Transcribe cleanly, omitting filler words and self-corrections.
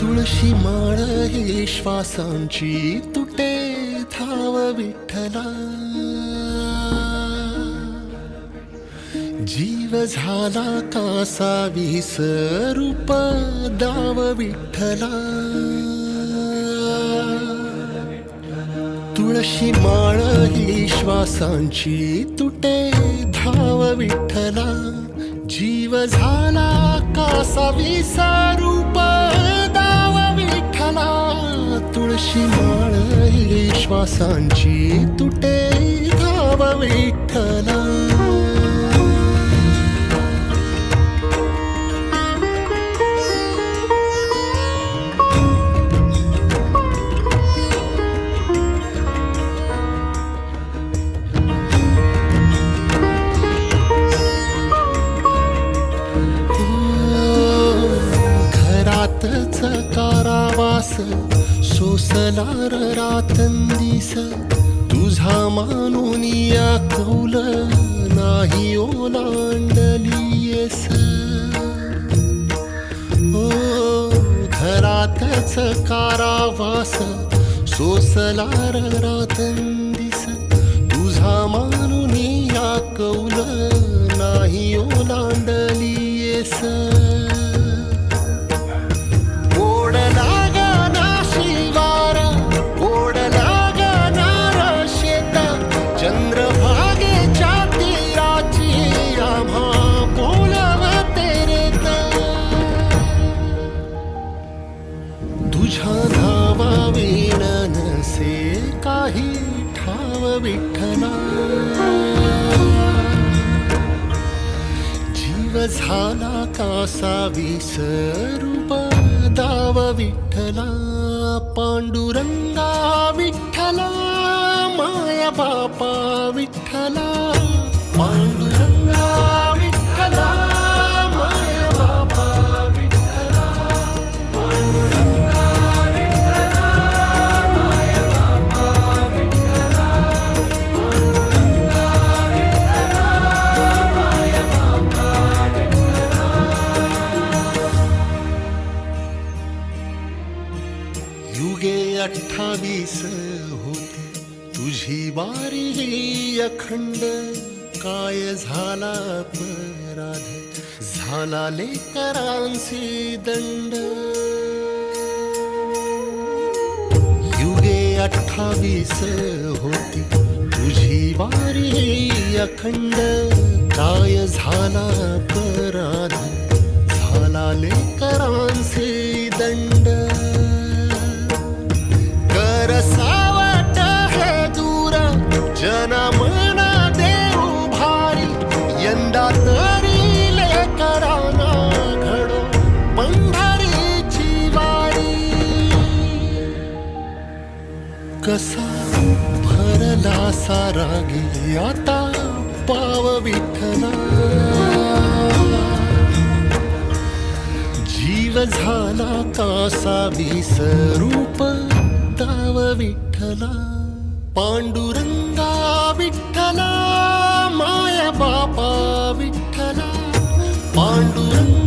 तुळशी माळ ही श्वासांची तुटे धाव विठ्ठला, जीव झाला कासा विसरूप दाव विठ्ठला. तुळशी माळ ही श्वासांची तुटे धाव विठ्ठला, जीव झाला कासा विसरूप दाव विठ्ठला. तुळशी माळ ही श्वासांची तुटे धाव विठ्ठला. कारावास सोसलार रातंदिस, तुझा मानून या कौल नाही ओलांडलीयस. ओ घरातच कारावास सोसलार रातंदिस, तुझा मानून या कौल नाही ओलांडलीयस. तुझ्या धावा वीण नसे काही ठाव विठ्ठला, जीव झाला कासा विसरूप दाव विठ्ठला. पांडुरंगा विठ्ठला माया बापा विठ्ठला, पांडुरंगा विठ्ठला माया बापा विठ्ठला. युगे 28 होते तुझी वारी ही अखंड, काय झाला अपराध झाला लेकरांसी दंड. युगे 28 होती तुझी वारी ही अखंड, काय झाला अपराध झाला लेकरांसी दंड. सावट हे दूर जनमना देऊ भारी, यंदा तरी लेकरांना घडो पंढरीची वारी. कसा भरला सारा गे आता पाव विठ्ठला, जीव झाला कासा विसरूप दाव विठ्ठला. पांडुरंगा विठ्ठला माया बापा विठ्ठला, पांडुरंगा